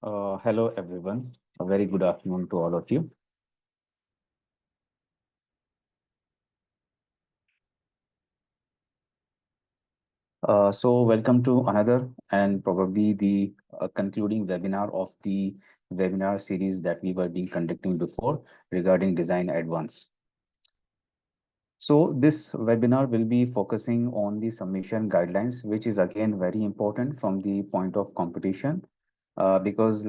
Hello, everyone. A very good afternoon to all of you. Welcome to another and probably the concluding webinar of the webinar series that we were being conducting before regarding Design Advance. So, this webinar will be focusing on the submission guidelines, which is again very important from the point of competition, because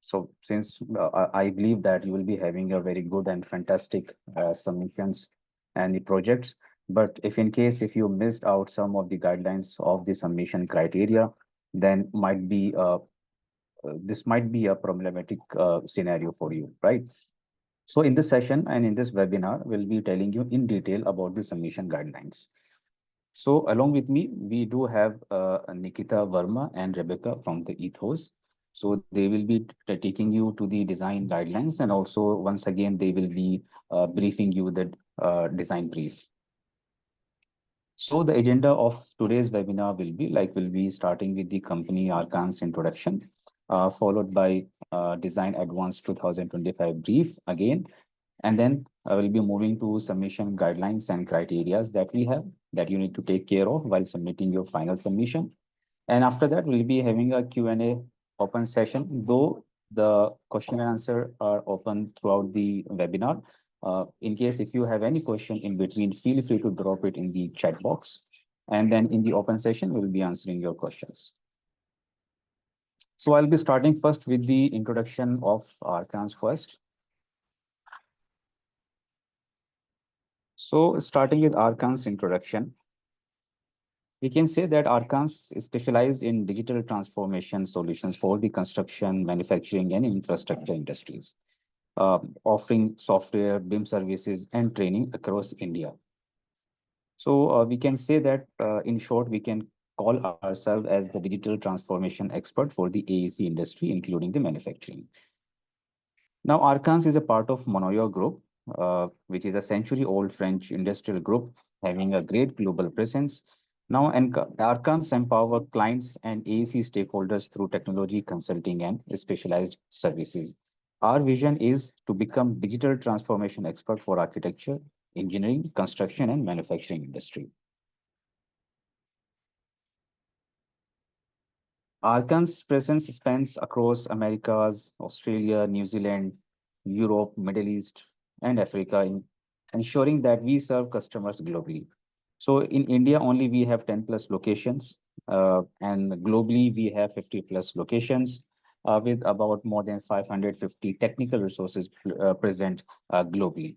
since I believe that you will be having a very good and fantastic submissions and the projects. But if in case if you missed out some of the guidelines of the submission criteria, then this might be a problematic scenario for you, right? So in this session and in this webinar, we'll be telling you in detail about the submission guidelines. So along with me, we do have Nikita Verma and Rebecca from the Ethos. So they will be taking you to the design guidelines, and also once again they will be briefing you the design brief. So the agenda of today's webinar will be starting with the company Arcan's introduction, followed by Design Advance 2025 brief again, and then I will be moving to submission guidelines and criterias that we have that you need to take care of while submitting your final submission. And after that, we'll be having a Q&A open session, though the question and answer are open throughout the webinar. In case if you have any question in between, feel free to drop it in the chat box. And then in the open session, we'll be answering your questions. So I'll be starting first with the introduction of Arcans first. So starting with Arcan's introduction, we can say that Arcans is specialized in digital transformation solutions for the construction, manufacturing, and infrastructure industries, offering software, BIM services, and training across India. So we can say that, in short, we can call ourselves as the digital transformation expert for the AEC industry, including the manufacturing. Now, Arcans is a part of Monoyo Group, which is a century-old French industrial group having a great global presence. Now, and Arcans empower clients and AEC stakeholders through technology consulting and specialized services. Our vision is to become digital transformation expert for architecture, engineering, construction, and manufacturing industry. Arcan's presence spans across Americas, Australia, New Zealand, Europe, Middle East, and Africa, ensuring that we serve customers globally. So in India, only we have 10 plus locations, and globally we have 50 plus locations, with about more than 550 technical resources present globally.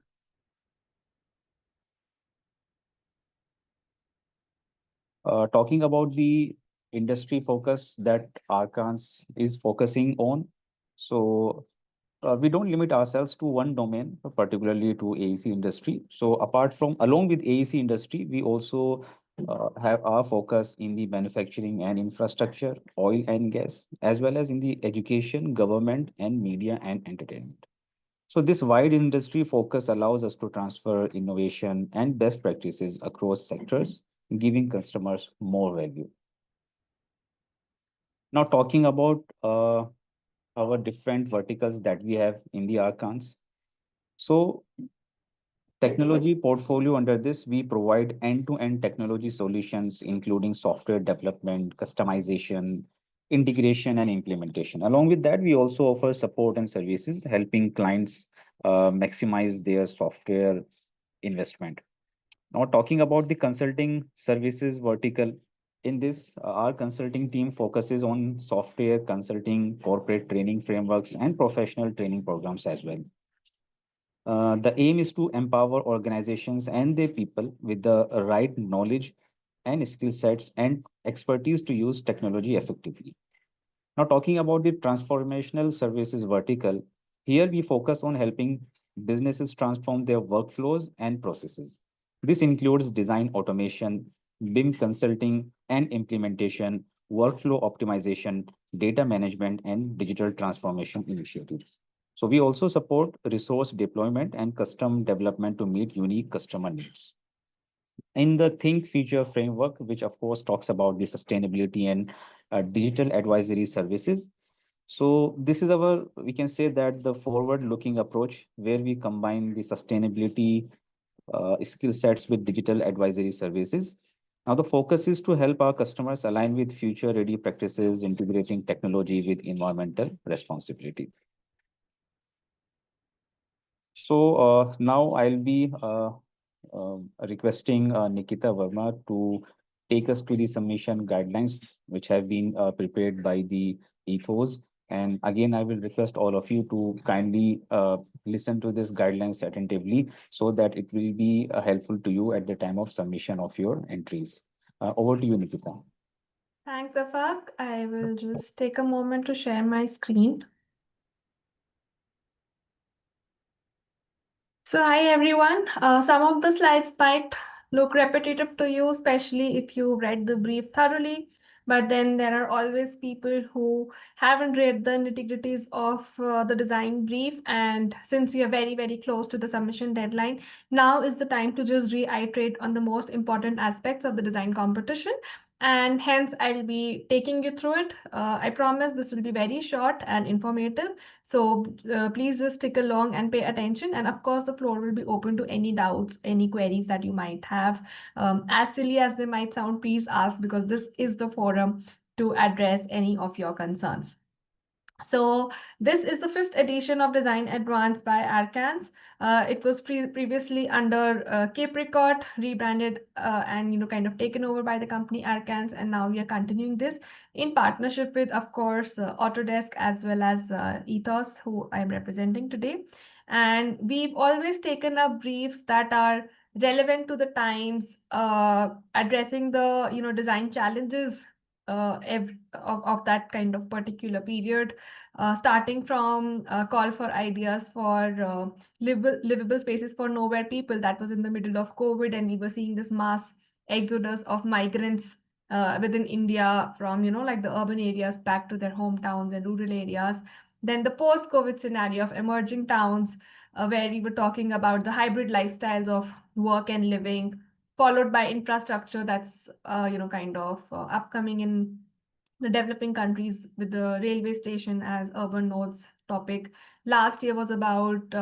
Talking about the industry focus that Arcans is focusing on. So we don't limit ourselves to one domain, particularly to AEC industry. So along with AEC industry, we also have our focus in the manufacturing and infrastructure, oil and gas, as well as in the education, government, and media and entertainment. So this wide industry focus allows us to transfer innovation and best practices across sectors, giving customers more value. Now talking about our different verticals that we have in the Arcans. So technology portfolio under this, we provide end-to-end technology solutions, including software development, customization, integration, and implementation. Along with that, we also offer support and services, helping clients maximize their software investment. Now, talking about the consulting services vertical, in this, our consulting team focuses on software consulting, corporate training frameworks, and professional training programs as well. The aim is to empower organizations and their people with the right knowledge and skill sets and expertise to use technology effectively. Now, talking about the transformational services vertical, here we focus on helping businesses transform their workflows and processes. This includes design automation, BIM consulting and implementation, workflow optimization, data management, and digital transformation initiatives. So we also support resource deployment and custom development to meet unique customer needs. In the Think Future framework, which of course talks about the sustainability and digital advisory services, So this is our, we can say that the forward-looking approach where we combine the sustainability skill sets with digital advisory services. Now, the focus is to help our customers align with future-ready practices, integrating technology with environmental responsibility. So now I'll be requesting Nikita Verma to take us to the submission guidelines, which have been prepared by the ethos. And again, I will request all of you to kindly listen to these guidelines attentively so that it will be helpful to you at the time of submission of your entries. Over to you, Nikita. Thanks, Afaq. I will just take a moment to share my screen. So hi everyone. Some of the slides might look repetitive to you, especially if you read the brief thoroughly. But then there are always people who haven't read the nitty-gritties of the design brief. And since we are very, very close to the submission deadline, now is the time to just reiterate on the most important aspects of the design competition. And hence, I'll be taking you through it. I promise this will be very short and informative. So please just stick along and pay attention. And of course, the floor will be open to any doubts, any queries that you might have. As silly as they might sound, please ask because this is the forum to address any of your concerns. So this is the fifth edition of DesignAddvance by Arcans. It was previously under Capricot, rebranded and kind of taken over by the company Arcans, and now we are continuing this in partnership with, of course, Autodesk as well as Ethos, who I'm representing today. And we've always taken up briefs that are relevant to the times, addressing the design challenges of that kind of particular period, starting from call for ideas for livable spaces for nowhere people. That was in the middle of COVID, and we were seeing this mass exodus of migrants within India from like the urban areas back to their hometowns and rural areas. Then the post-COVID scenario of emerging towns, where we were talking about the hybrid lifestyles of work and living, followed by infrastructure that's kind of upcoming in the developing countries with the railway station as urban nodes topic. Last year was about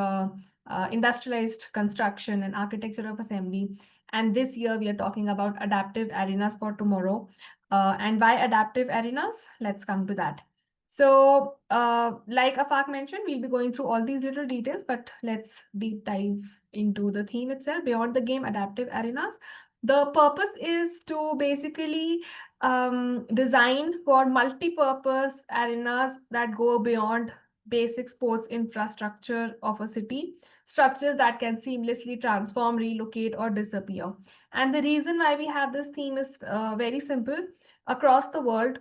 industrialized construction and architecture of assembly. And this year we are talking about adaptive arenas for tomorrow. And why adaptive arenas? Let's come to that. So like Afaq mentioned, we'll be going through all these little details, but let's deep dive into the theme itself, beyond the game, adaptive arenas. The purpose is to basically design for multi-purpose arenas that go beyond basic sports infrastructure of a city, structures that can seamlessly transform, relocate, or disappear. And the reason why we have this theme is very simple. Across the world,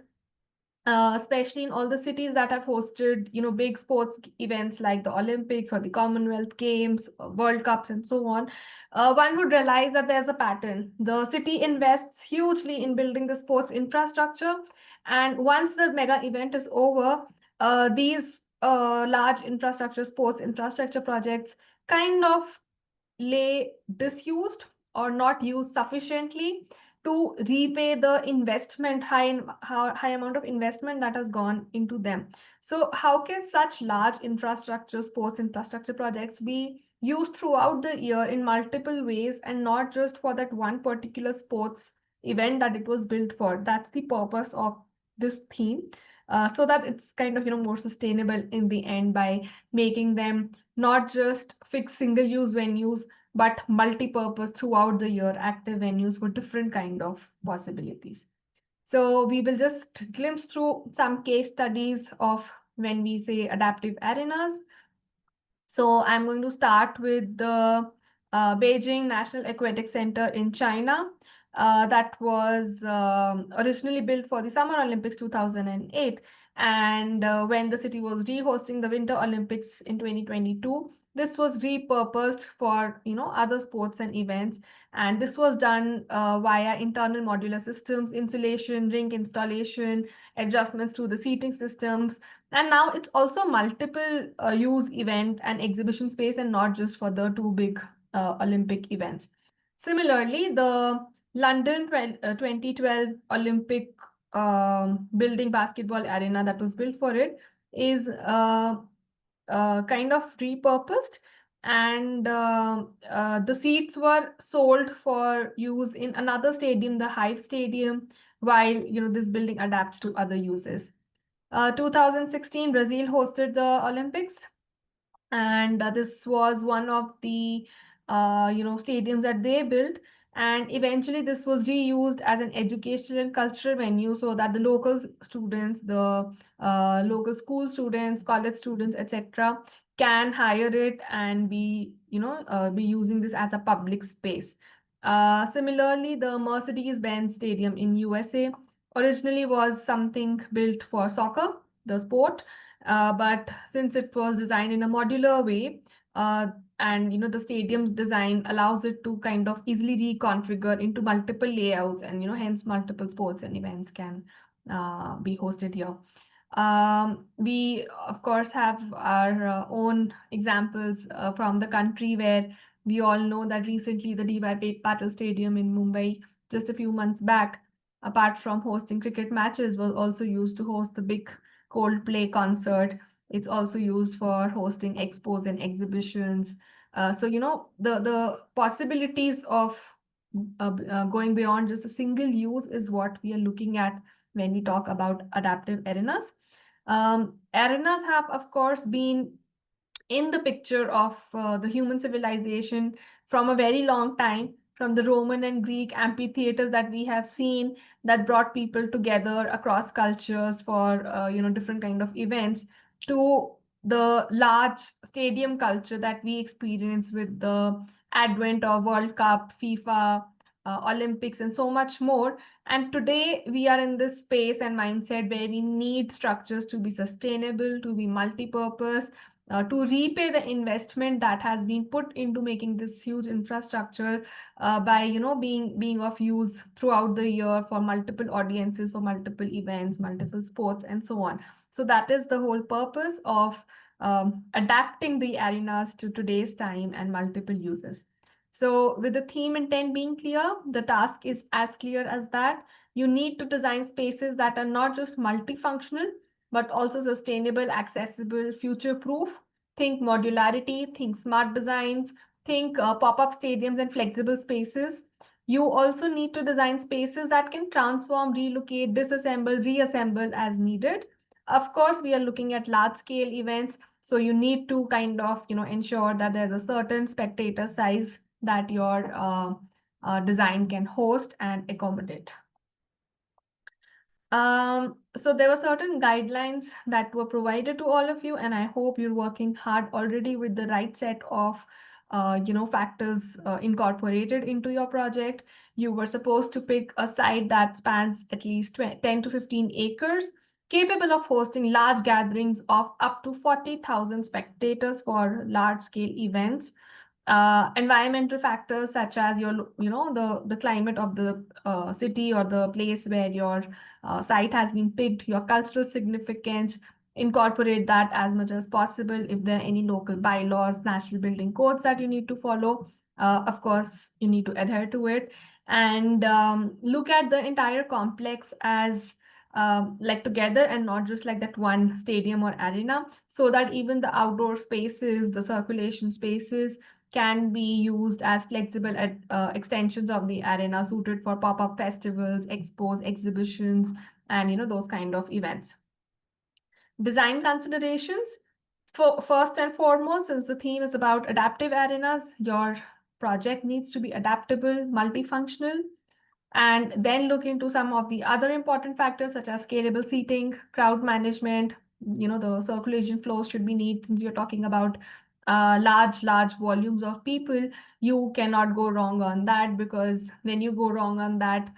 especially in all the cities that have hosted, big sports events like the Olympics or the Commonwealth Games, World Cups, and so on, one would realize that there's a pattern. The city invests hugely in building the sports infrastructure, and once the mega event is over, these large infrastructure, sports infrastructure projects kind of lay disused or not used sufficiently to repay the investment, high amount of investment that has gone into them. So how can such large infrastructure, sports infrastructure projects be used throughout the year in multiple ways and not just for that one particular sports event that it was built for? That's the purpose of this theme. So that it's kind of more sustainable in the end by making them not just fixed single-use venues, but multi-purpose throughout the year, active venues for different kind of possibilities. So we will just glimpse through some case studies of when we say adaptive arenas. So I'm going to start with the Beijing National Aquatic Center in China. That was originally built for the Summer Olympics 2008. And when the city was re-hosting the Winter Olympics in 2022, this was repurposed for other sports and events. And this was done via internal modular systems, insulation, rink installation, adjustments to the seating systems, and now it's also multiple use event and exhibition space and not just for the two big Olympic events. Similarly, the London 2012 Olympic building basketball arena that was built for it, is kind of repurposed, and the seats were sold for use in another stadium, the Hive Stadium, while this building adapts to other uses. 2016, Brazil hosted the Olympics, and this was one of the stadiums that they built, and eventually this was reused as an educational and cultural venue so that the local students, the local school students, college students, etc., can hire it and be using this as a public space. Similarly, the Mercedes-Benz Stadium in USA originally was something built for soccer, the sport, but since it was designed in a modular way, uh, and the stadium's design allows it to kind of easily reconfigure into multiple layouts, and hence multiple sports and events can be hosted here. We of course have our own examples from the country, where we all know that recently the DY Patil Stadium in Mumbai, just a few months back, apart from hosting cricket matches, was also used to host the big Coldplay concert. It's also used for hosting expos and exhibitions. So the possibilities of going beyond just a single use is what we are looking at when we talk about adaptive arenas. Arenas have, of course, been in the picture of the human civilization from a very long time, from the Roman and Greek amphitheaters that we have seen, that brought people together across cultures for different kind of events, to the large stadium culture that we experience with the advent of World Cup, FIFA, Olympics, and so much more. And today we are in this space and mindset where we need structures to be sustainable, to be multi-purpose, to repay the investment that has been put into making this huge infrastructure, by being of use throughout the year for multiple audiences, for multiple events, multiple sports, and so on. So that is the whole purpose of adapting the arenas to today's time and multiple uses. So with the theme intent being clear, the task is as clear as that. You need to design spaces that are not just multifunctional, but also sustainable, accessible, future-proof. Think modularity, think smart designs, think pop-up stadiums and flexible spaces. You also need to design spaces that can transform, relocate, disassemble, reassemble as needed. Of course, we are looking at large-scale events, so you need to kind of ensure that there's a certain spectator size that your design can host and accommodate. So there were certain guidelines that were provided to all of you, and I hope you're working hard already with the right set of factors incorporated into your project. You were supposed to pick a site that spans at least 10 to 15 acres, capable of hosting large gatherings of up to 40,000 spectators for large-scale events. Environmental factors such as the climate of the city or the place where your site has been picked, your cultural significance, incorporate that as much as possible. If there are any local bylaws, national building codes that you need to follow, of course you need to adhere to it, and look at the entire complex as like together, and not just like that one stadium or arena, so that even the outdoor spaces, the circulation spaces, can be used as flexible extensions of the arena, suited for pop-up festivals, expos, exhibitions, and those kind of events. Design considerations. First and foremost, since the theme is about adaptive arenas, your project needs to be adaptable, multifunctional, and then look into some of the other important factors such as scalable seating, crowd management. The circulation flows should be neat, since you're talking about large volumes of people. You cannot go wrong on that, because when you go wrong on that,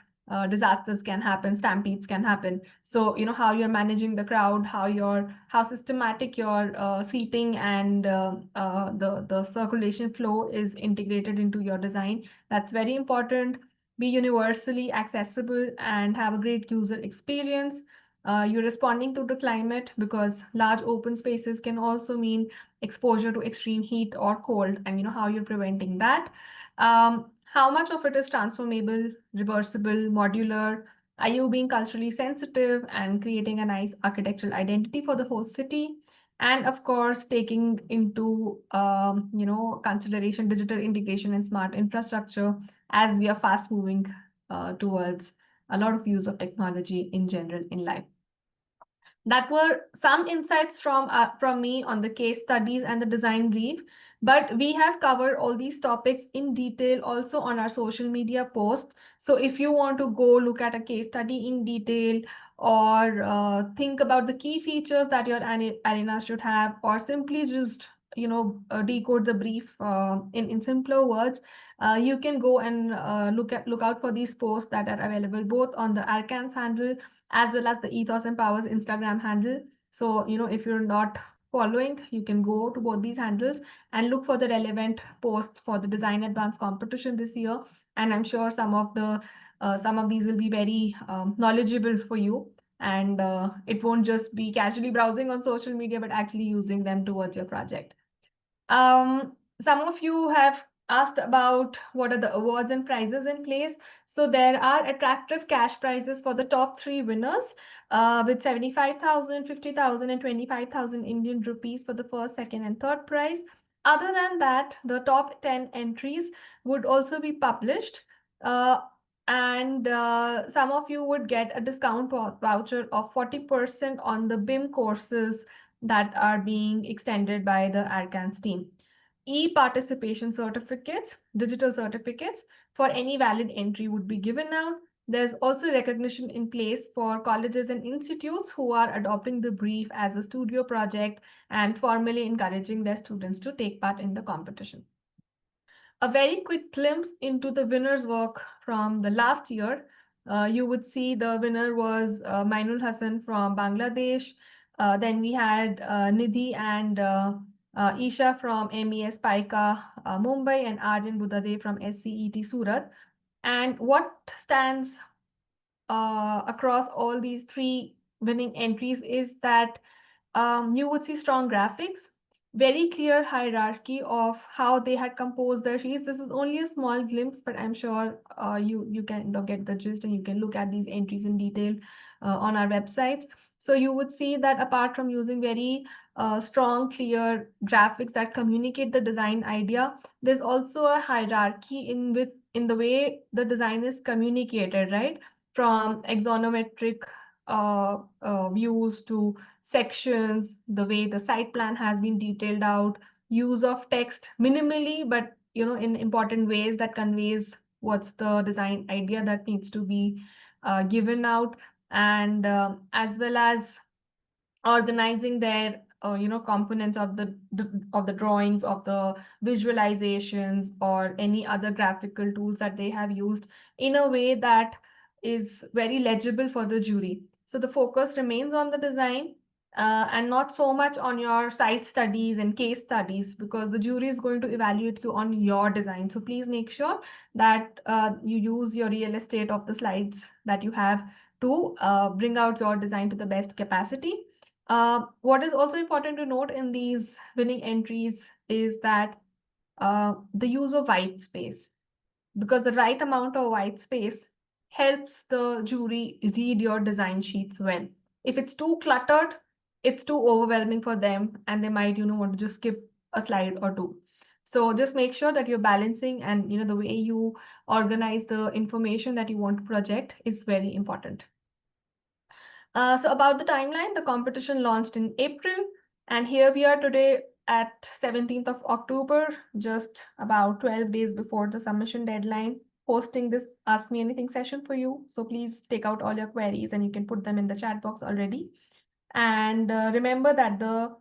disasters can happen, stampedes can happen. So how you're managing the crowd, how systematic your seating and the circulation flow is integrated into your design, that's very important. Be universally accessible and have a great user experience. You're responding to the climate, because large open spaces can also mean exposure to extreme heat or cold, and how you're preventing that. How much of it is transformable, reversible, modular? Are you being culturally sensitive and creating a nice architectural identity for the host city? And of course, taking into consideration digital integration and smart infrastructure as we are fast moving towards a lot of use of technology in general in life. That were some insights from me on the case studies and the design brief, but we have covered all these topics in detail also on our social media posts. So if you want to go look at a case study in detail, or think about the key features that your arena should have, or simply just decode the brief in simpler words, you can go and look out for these posts that are available both on the Arcans handle as well as the Ethos Empowers Instagram handle. So, if you're not following, you can go to both these handles and look for the relevant posts for the DesignAddvance competition this year. And I'm sure some of these will be very knowledgeable for you. And it won't just be casually browsing on social media, but actually using them towards your project. Some of you have asked about what are the awards and prizes in place. So there are attractive cash prizes for the top 3 winners with 75,000, 50,000, and 25,000 Indian rupees for the first, second, and third prize. Other than that, the top 10 entries would also be published. And some of you would get a discount voucher of 40% on the BIM courses that are being extended by the Arcans team. E-participation certificates, digital certificates for any valid entry would be given out. There's also recognition in place for colleges and institutes who are adopting the brief as a studio project and formally encouraging their students to take part in the competition. A very quick glimpse into the winner's work from the last year. You would see the winner was Mainul Hassan from Bangladesh. Then we had Nidhi and Isha from MES Paika, Mumbai, and Aryan Budade from SCET Surat. And what stands across all these 3 winning entries is that you would see strong graphics, very clear hierarchy of how they had composed their sheets. This is only a small glimpse, but I'm sure you can get the gist, and you can look at these entries in detail on our websites. So you would see that apart from using very strong, clear graphics that communicate the design idea, there's also a hierarchy in the way the design is communicated, right? From axonometric views to sections, the way the site plan has been detailed out, use of text minimally, but in important ways that conveys what's the design idea that needs to be given out, and as well as organizing their components of the drawings, of the visualizations, or any other graphical tools that they have used in a way that is very legible for the jury. So the focus remains on the design and not so much on your site studies and case studies, because the jury is going to evaluate you on your design. So please make sure that you use your real estate of the slides that you have to bring out your design to the best capacity. What is also important to note in these winning entries is that the use of white space, because the right amount of white space helps the jury read your design sheets well. If it's too cluttered, it's too overwhelming for them, and they might, want to just skip a slide or two. So just make sure that you're balancing, and the way you organize the information that you want to project is very important. So about the timeline, the competition launched in April, and here we are today at 17th of October, just about 12 days before the submission deadline, hosting this Ask Me Anything session for you. So please take out all your queries and you can put them in the chat box already. And remember that the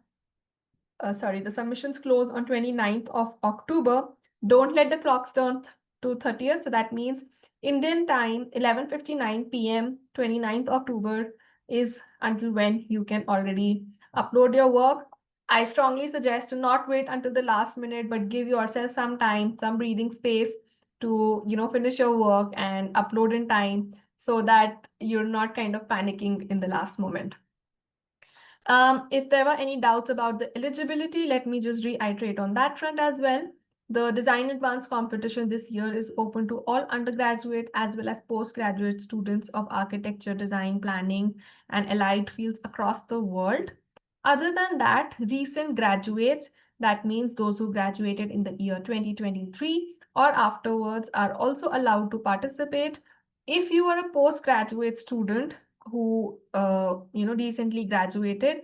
submissions close on 29th of October. Don't let the clocks turn to 30th. So that means Indian time, 11:59 p.m., 29th October is until when you can already upload your work. I strongly suggest to not wait until the last minute, but give yourself some time, some breathing space to, finish your work and upload in time, so that you're not kind of panicking in the last moment. If there were any doubts about the eligibility, let me just reiterate on that front as well. The Design Advance competition this year is open to all undergraduate as well as postgraduate students of architecture, design, planning, and allied fields across the world. Other than that, recent graduates, that means those who graduated in the year 2023 or afterwards, are also allowed to participate. If you are a postgraduate student who recently graduated,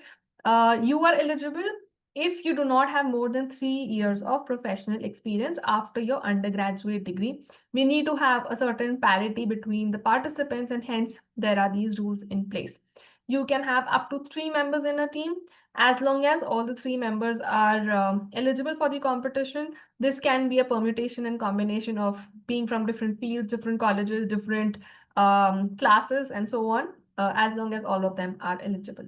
you are eligible if you do not have more than 3 years of professional experience after your undergraduate degree. We need to have a certain parity between the participants, and hence there are these rules in place. You can have up to 3 members in a team as long as all the 3 members are eligible for the competition. This can be a permutation and combination of being from different fields, different colleges, different classes, and so on, as long as all of them are eligible.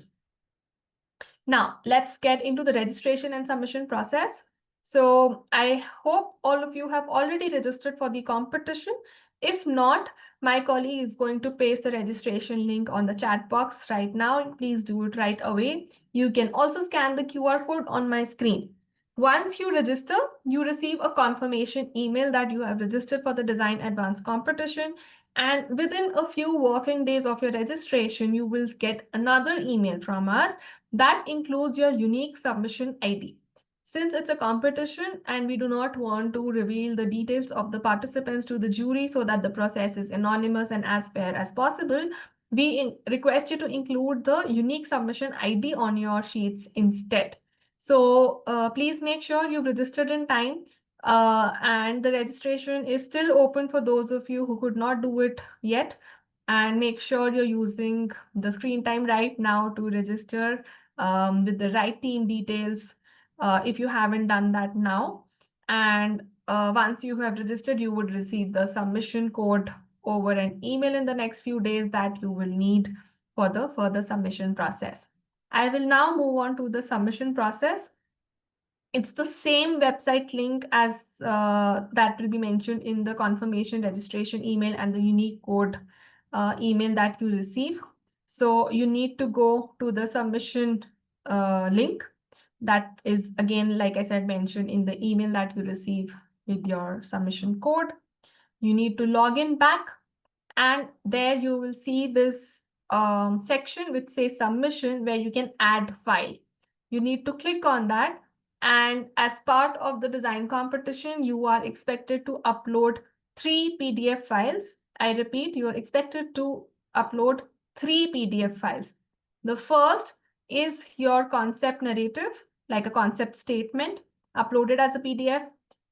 Now, let's get into the registration and submission process. So I hope all of you have already registered for the competition. If not, my colleague is going to paste the registration link on the chat box right now. Please do it right away. You can also scan the QR code on my screen. Once you register, you receive a confirmation email that you have registered for the Design Advance competition. And within a few working days of your registration, you will get another email from us that includes your unique submission ID. Since it's a competition and we do not want to reveal the details of the participants to the jury so that the process is anonymous and as fair as possible, we request you to include the unique submission ID on your sheets instead. So please make sure you've registered in time. And the registration is still open for those of you who could not do it yet. And make sure you're using the screen time right now to register with the right team details if you haven't done that now. And once you have registered, you would receive the submission code over an email in the next few days that you will need for the further submission process. I will now move on to the submission process. It's the same website link as that will be mentioned in the confirmation registration email and the unique code email that you receive. So you need to go to the submission link that is, again, like I said, mentioned in the email that you receive with your submission code. You need to log in back, and there you will see this section which says submission, where you can add file. You need to click on that, and as part of the design competition, you are expected to upload 3 PDF files. I repeat, you are expected to upload 3 PDF files. The first is your concept narrative, like a concept statement, uploaded as a PDF.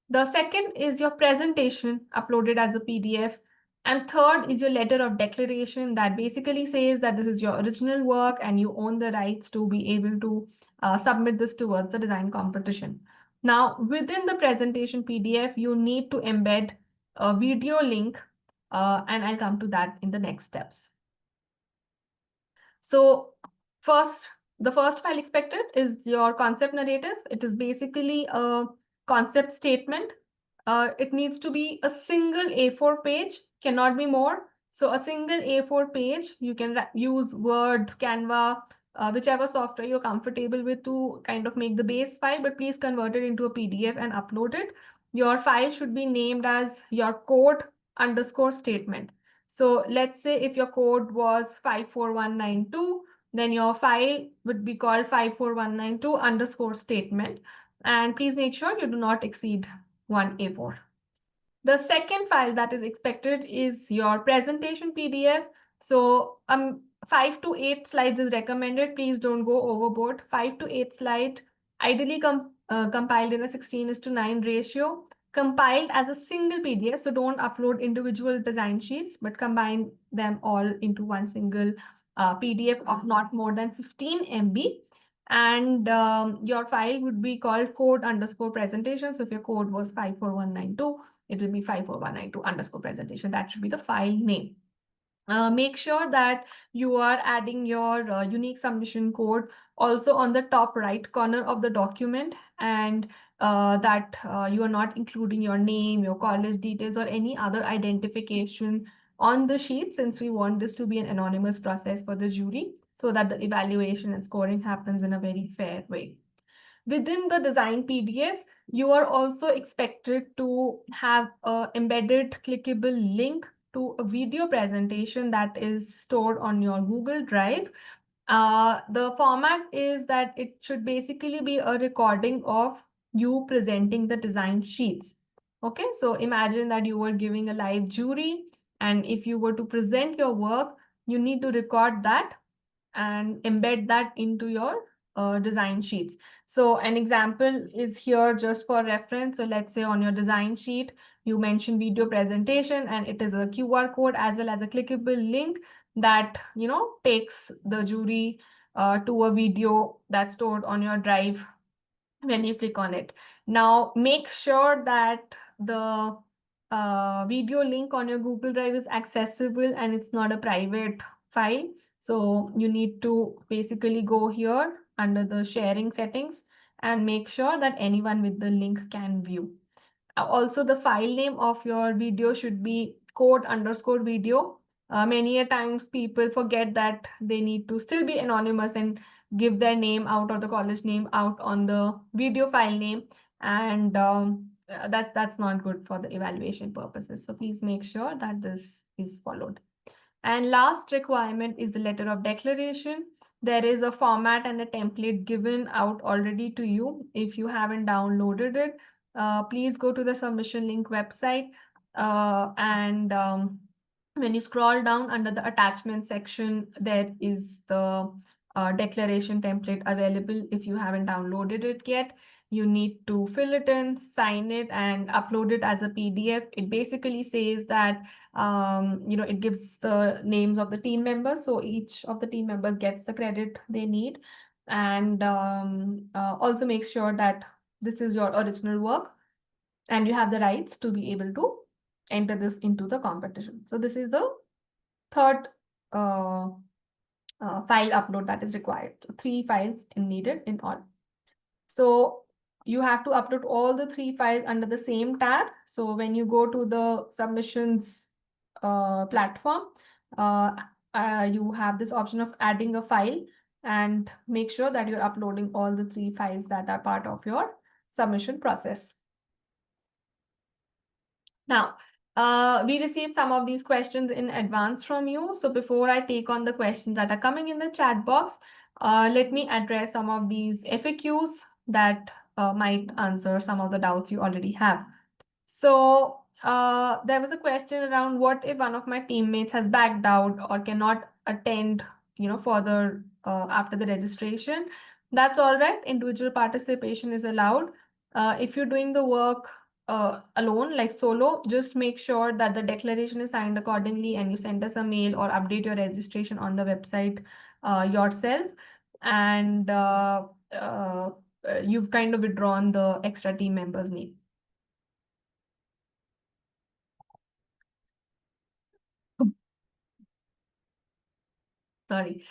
The second is your presentation, uploaded as a PDF. And third is your letter of declaration that basically says that this is your original work and you own the rights to be able to submit this towards the design competition. Now, within the presentation PDF, you need to embed a video link, and I'll come to that in the next steps. So the first file expected is your concept narrative. It is basically a concept statement. It needs to be a single A4 page, cannot be more. So a single A4 page, you can use Word, Canva, whichever software you're comfortable with to kind of make the base file, but please convert it into a PDF and upload it. Your file should be named as your code underscore statement. So let's say if your code was 54192, then your file would be called 54192 underscore statement. And please make sure you do not exceed 1 A4. The second file that is expected is your presentation PDF. So 5 to 8 slides is recommended. Please don't go overboard. 5 to 8 slides, ideally compiled in a 16:9 ratio, compiled as a single PDF. So don't upload individual design sheets, but combine them all into one single PDF of not more than 15 MB. And your file would be called code underscore presentation. So if your code was 54192, it will be 54192 underscore presentation. That should be the file name. Make sure that you are adding your unique submission code also on the top right corner of the document, and that you are not including your name, your college details, or any other identification on the sheet, since we want this to be an anonymous process for the jury so that the evaluation and scoring happens in a very fair way. within the design PDF, you are also expected to have a embedded clickable link to a video presentation that is stored on your Google Drive. The format is that it should basically be a recording of you presenting the design sheets. Okay, so imagine that you were giving a live jury, and if you were to present your work, you need to record that and embed that into your design sheets. So an example is here just for reference. So let's say on your design sheet, you mentioned video presentation, and it is a QR code as well as a clickable link that, takes the jury to a video that's stored on your drive when you click on it. Now, make sure that the video link on your Google Drive is accessible and it's not a private file. So you need to basically go here under the sharing settings and make sure that anyone with the link can view. Also, the file name of your video should be code_video. Many a times people forget that they need to still be anonymous and give their name out or the college name out on the video file name, and that's not good for the evaluation purposes. So please make sure that this is followed. And last requirement is the letter of declaration. There is a format and a template given out already to you. If you haven't downloaded it, please go to the submission link website, and when you scroll down under the attachment section, there is the declaration template available. If you haven't downloaded it yet, you need to fill it in, sign it, and upload it as a PDF. It basically says that it gives the names of the team members, so each of the team members gets the credit they need, and also make sure that this is your original work and you have the rights to be able to enter this into the competition. So this is the third file upload that is required. So 3 files needed in all. So you have to upload all the 3 files under the same tab. So when you go to the submissions platform, you have this option of adding a file, and make sure that you're uploading all the 3 files that are part of your submission process. Now, we received some of these questions in advance from you. So before I take on the questions that are coming in the chat box, let me address some of these FAQs that might answer some of the doubts you already have. So there was a question around, what if one of my teammates has backed out or cannot attend, further after the registration? That's all right. Individual participation is allowed. If you're doing the work alone, like solo, just make sure that the declaration is signed accordingly and you send us a mail or update your registration on the website yourself. And you've kind of withdrawn the extra team member's name. Sorry.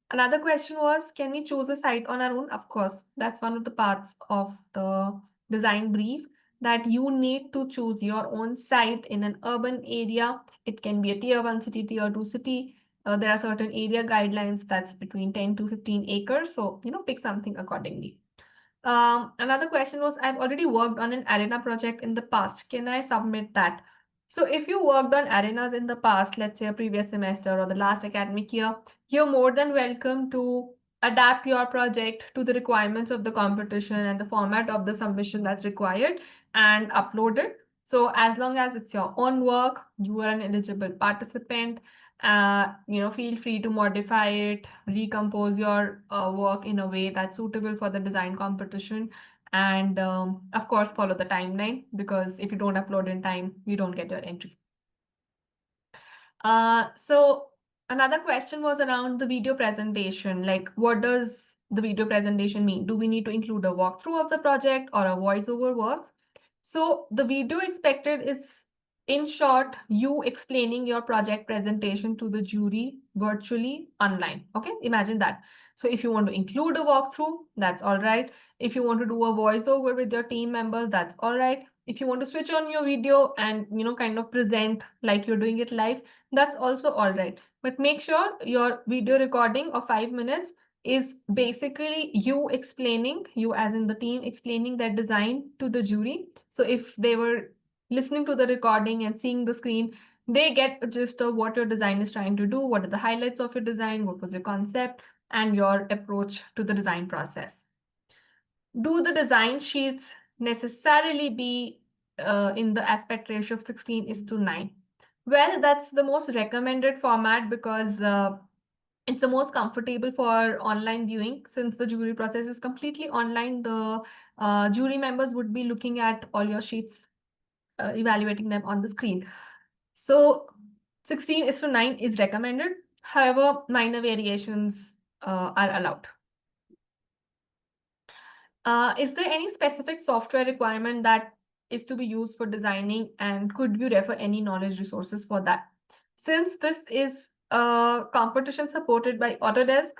Another question was, can we choose a site on our own? Of course, that's one of the parts of the design brief, that you need to choose your own site in an urban area. It can be a tier 1 city, tier 2 city. There are certain area guidelines that's between 10 to 15 acres. So, pick something accordingly. Another question was, I've already worked on an arena project in the past. Can I submit that? So if you worked on arenas in the past, let's say a previous semester or the last academic year, you're more than welcome to adapt your project to the requirements of the competition and the format of the submission that's required and upload it. So as long as it's your own work, you are an eligible participant, feel free to modify it, recompose your work in a way that's suitable for the design competition. And of course, follow the timeline, because if you don't upload in time, you don't get your entry. So another question was around the video presentation. Like, what does the video presentation mean? Do we need to include a walkthrough of the project or a voiceover works? So the video expected is, in short, you explaining your project presentation to the jury virtually online. Okay, imagine that. So if you want to include a walkthrough, that's all right. If you want to do a voiceover with your team members, that's all right. If you want to switch on your video and, kind of present like you're doing it live, that's also all right. But make sure your video recording of 5 minutes is basically you explaining, you as in the team explaining that design to the jury. So if they were listening to the recording and seeing the screen, they get a gist of what your design is trying to do, what are the highlights of your design, what was your concept, and your approach to the design process. Do the design sheets necessarily be in the aspect ratio of 16:9? Well, that's the most recommended format because it's the most comfortable for online viewing. Since the jury process is completely online, the jury members would be looking at all your sheets, evaluating them on the screen. So 16:9 is recommended. However, minor variations are allowed. Is there any specific software requirement that is to be used for designing, and could you refer any knowledge resources for that? Since this is a competition supported by Autodesk,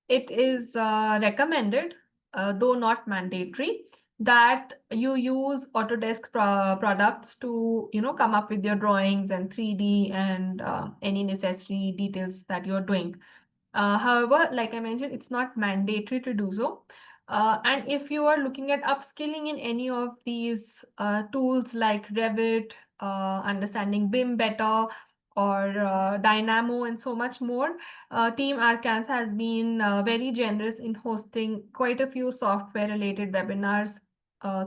it is recommended, though not mandatory, that you use Autodesk products to, come up with your drawings and 3D and any necessary details that you're doing. However, like I mentioned, it's not mandatory to do so. And if you are looking at upskilling in any of these tools like Revit, understanding BIM better, or Dynamo, and so much more, Team Arcans has been very generous in hosting quite a few software-related webinars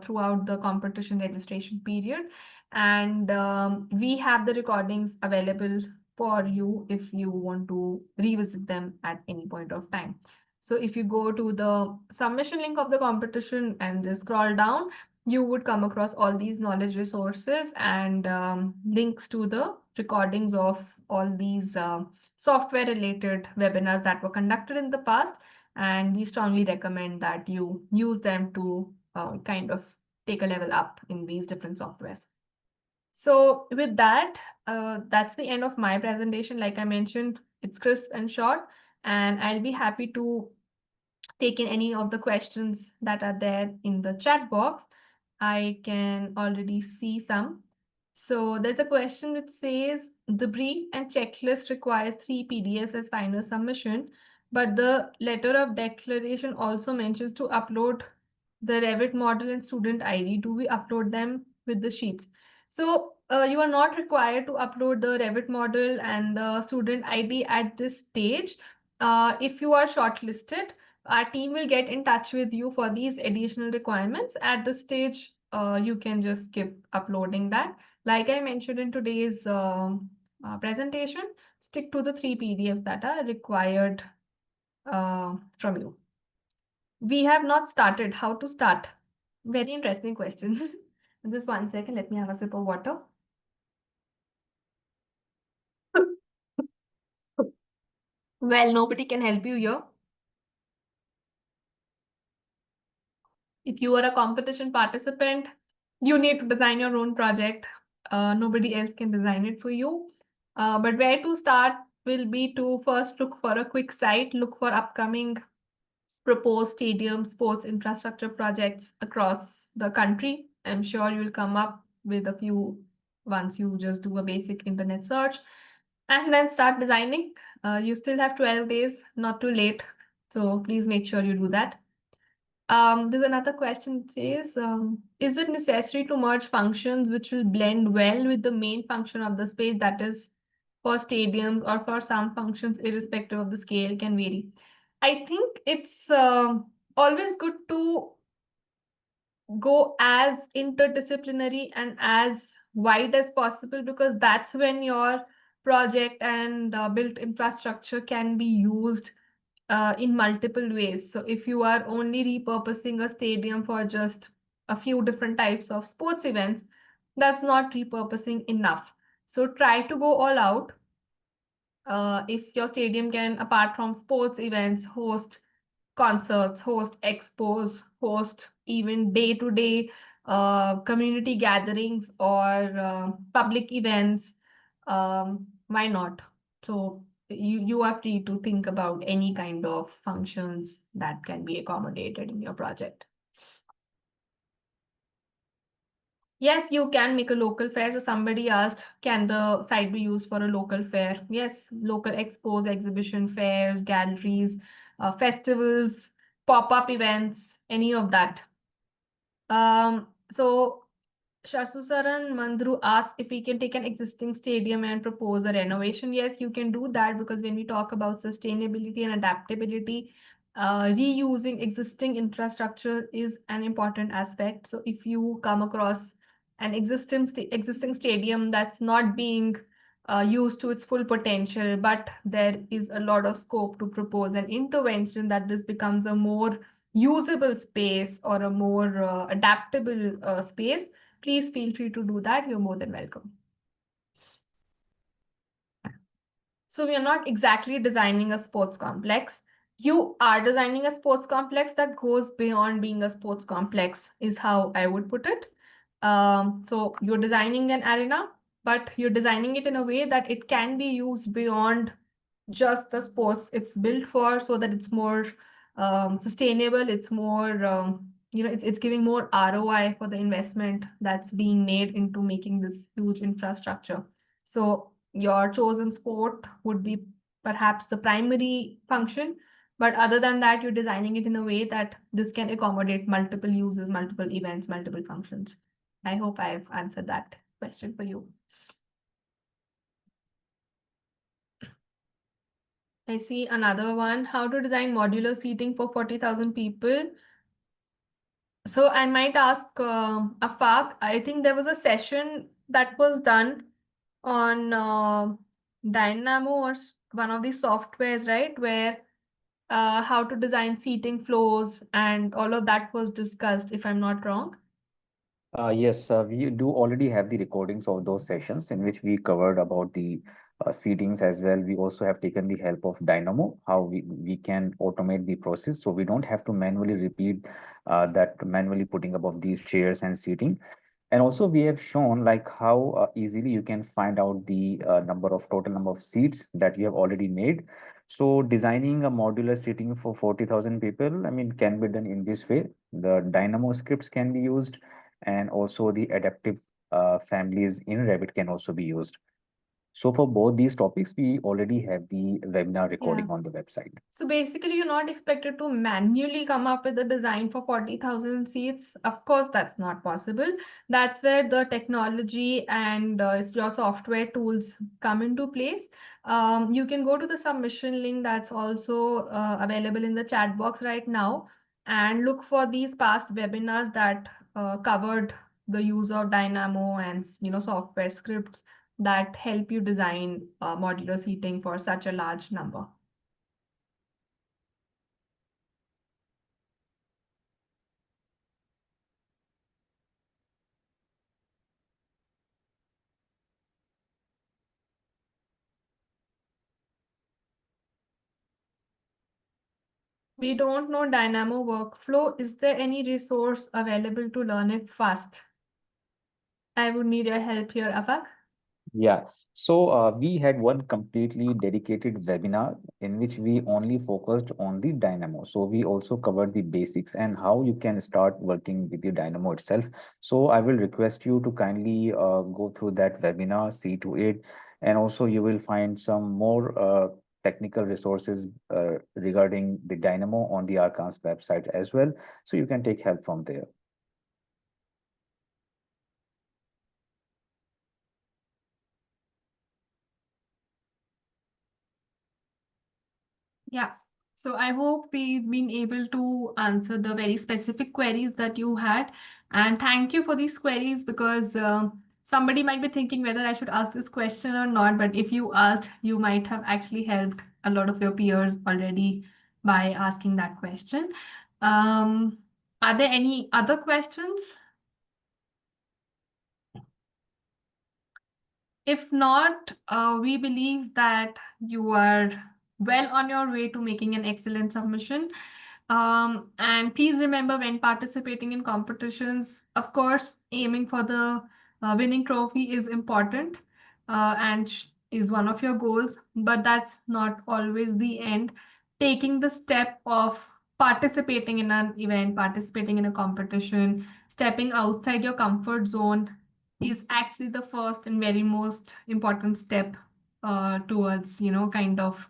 throughout the competition registration period. And we have the recordings available for you if you want to revisit them at any point of time. So if you go to the submission link of the competition and just scroll down, you would come across all these knowledge resources and links to the recordings of all these software related webinars that were conducted in the past. And we strongly recommend that you use them to kind of take a level up in these different softwares. So with that, that's the end of my presentation. Like I mentioned, it's crisp and short, and I'll be happy to take in any of the questions that are there in the chat box. I can already see some. So there's a question which says the brief and checklist requires 3 PDFs as final submission, but the letter of declaration also mentions to upload the Revit model and student ID. Do we upload them with the sheets? So you are not required to upload the Revit model and the student ID at this stage. If you are shortlisted, our team will get in touch with you for these additional requirements. At this stage, you can just skip uploading that. Like I mentioned in today's presentation, stick to the 3 PDFs that are required from you. We have not started. How to start? Very interesting questions. Just 1 second, let me have a sip of water. Well, nobody can help you here. If you are a competition participant, you need to design your own project. Nobody else can design it for you. But where to start will be to first look for a quick site, look for upcoming proposed stadium sports infrastructure projects across the country. I'm sure you'll come up with a few once you just do a basic internet search and then start designing. You still have 12 days, not too late. So please make sure you do that. There's another question that says, is it necessary to merge functions which will blend well with the main function of the space, that is for stadiums or for some functions, irrespective of the scale, can vary? I think it's always good to go as interdisciplinary and as wide as possible, because that's when your project and built infrastructure can be used in multiple ways. So if you are only repurposing a stadium for just a few different types of sports events, that's not repurposing enough. So try to go all out. If your stadium can, apart from sports events, host concerts, host expos, host even day-to-day community gatherings or public events, why not? So you are free to think about any kind of functions that can be accommodated in your project. Yes, you can make a local fair. So somebody asked, can the site be used for a local fair? Yes, local expos, exhibition fairs, galleries. festivals, pop-up events, any of that. So Shasusaran Mandru asked if we can take an existing stadium and propose a renovation. Yes, you can do that, because when we talk about sustainability and adaptability, reusing existing infrastructure is an important aspect. So if you come across an existing stadium that's not being used to its full potential, but there is a lot of scope to propose an intervention that this becomes a more usable space or a more adaptable space, please feel free to do that. You're more than welcome. So we are not exactly designing a sports complex. You are designing a sports complex that goes beyond being a sports complex, is how I would put it. So you're designing an arena, but you're designing it in a way that it can be used beyond just the sports it's built for, so that it's more sustainable. It's more, it's giving more ROI for the investment that's being made into making this huge infrastructure. So your chosen sport would be perhaps the primary function, but other than that, you're designing it in a way that this can accommodate multiple uses, multiple events, multiple functions. I hope I've answered that question for you. I see another one. How to design modular seating for 40,000 people. So I might ask Afaq. I think there was a session that was done on Dynamo or one of these softwares, right? Where how to design seating flows and all of that was discussed, if I'm not wrong. Yes, we do already have the recordings of those sessions in which we covered about the seatings as well. We also have taken the help of Dynamo, how we can automate the process so we don't have to manually repeat that manually putting up of these chairs and seating. And also we have shown like how easily you can find out the total number of seats that you have already made. So designing a modular seating for 40,000 people, I mean, can be done in this way. The Dynamo scripts can be used, and also the adaptive families in Revit can also be used. So for both these topics, we already have the webinar recording on the website. So basically, you're not expected to manually come up with a design for 40,000 seats. Of course, that's not possible. That's where the technology and your software tools come into place. You can go to the submission link that's also available in the chat box right now and look for these past webinars that covered the use of Dynamo and software scripts that help you design modular seating for such a large number. We don't know Dynamo workflow. Is there any resource available to learn it fast? I would need your help here, Afak. Yeah, so we had one completely dedicated webinar in which we only focused on the Dynamo. So we also covered the basics and how you can start working with the Dynamo itself. So I will request you to kindly go through that webinar, see to it, and also you will find some more technical resources regarding the Dynamo on the Arcan's website as well. So you can take help from there. Yeah. So I hope we've been able to answer the very specific queries that you had. And thank you for these queries, because somebody might be thinking whether I should ask this question or not. But if you asked, you might have actually helped a lot of your peers already by asking that question. Are there any other questions? If not, we believe that you are well on your way to making an excellent submission. And please remember, when participating in competitions, of course, aiming for the winning trophy is important and is one of your goals, but that's not always the end. Taking the step of participating in an event, participating in a competition, stepping outside your comfort zone is actually the first and very most important step towards, kind of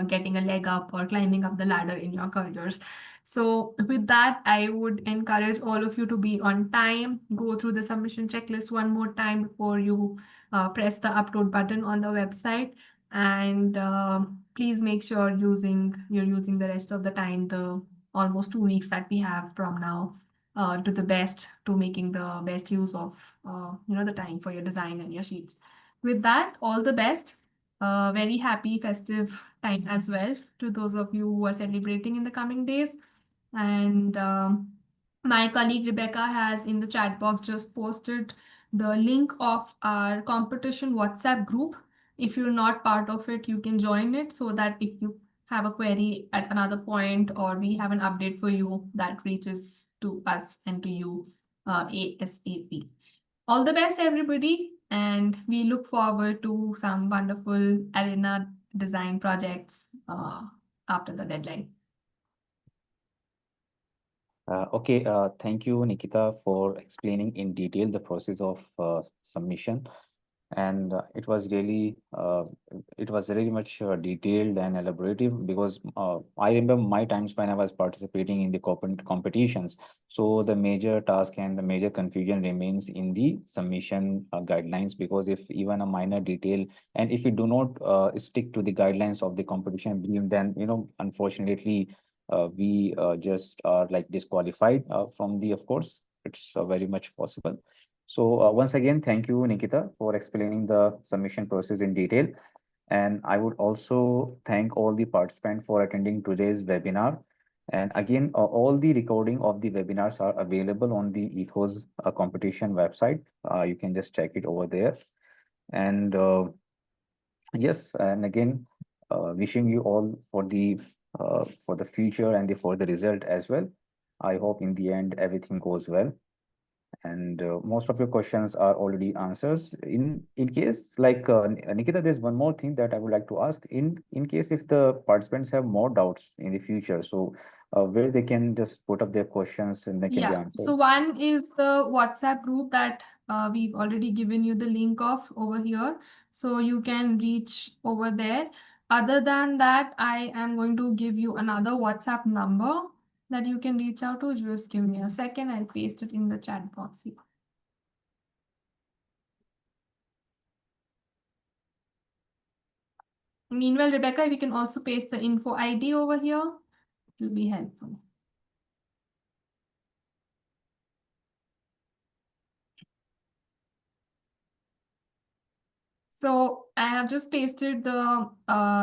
getting a leg up or climbing up the ladder in your careers. So with that, I would encourage all of you to be on time, go through the submission checklist one more time before you press the upload button on the website. And please make sure you're using the rest of the time, the almost 2 weeks that we have from now, to the best, to making the best use of the time for your design and your sheets. With that, all the best. Very happy festive time as well to those of you who are celebrating in the coming days. And my colleague Rebecca has in the chat box just posted the link of our competition WhatsApp group. If you're not part of it, you can join it so that if you have a query at another point or we have an update for you, that reaches to us and to you ASAP. All the best, everybody, and we look forward to some wonderful arena design projects after the deadline. Okay, thank you, Nikita, for explaining in detail the process of submission. And it was very much detailed and elaborative because I remember my times when I was participating in the competitions. So the major task and the major confusion remains in the submission guidelines, because if even a minor detail, and if you do not stick to the guidelines of the competition beam, then unfortunately we just are like disqualified from the, of course, it's very much possible. So once again, thank you, Nikita, for explaining the submission process in detail. And I would also thank all the participants for attending today's webinar. And again, all the recording of the webinars are available on the Ethos competition website. You can just check it over there. And yes, and again, wishing you all for the future and for the result as well. I hope in the end everything goes well, and most of your questions are already answers. In case like Nikita, there's one more thing that I would like to ask. In case if the participants have more doubts in the future, so where they can just put up their questions and they can be Yeah, answered. so one is the WhatsApp group that we've already given you the link of over here. So you can reach over there. Other than that, I am going to give you another WhatsApp number that you can reach out to. Just give me a second. I'll paste it in the chat box here. Meanwhile, Rebecca, we can also paste the info ID over here. It will be helpful. So I have just pasted the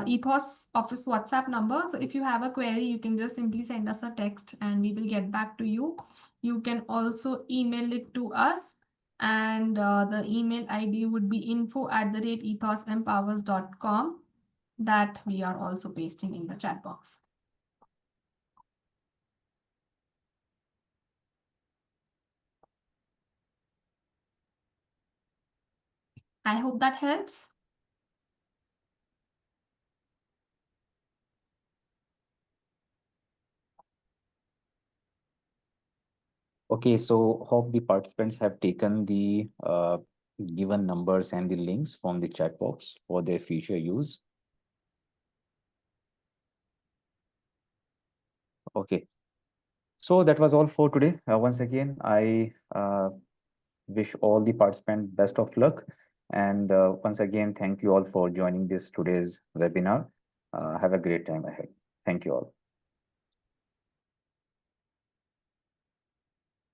Ethos Office WhatsApp number. So if you have a query, you can just simply send us a text and we will get back to you. You can also email it to us, and the email ID would be info@ethosempowers.com, that we are also pasting in the chat box. I hope that helps. Okay, so hope the participants have taken the given numbers and the links from the chat box for their future use. Okay, so that was all for today. Once again, I wish all the participants best of luck. And once again, thank you all for joining this today's webinar. Have a great time ahead. Thank you all.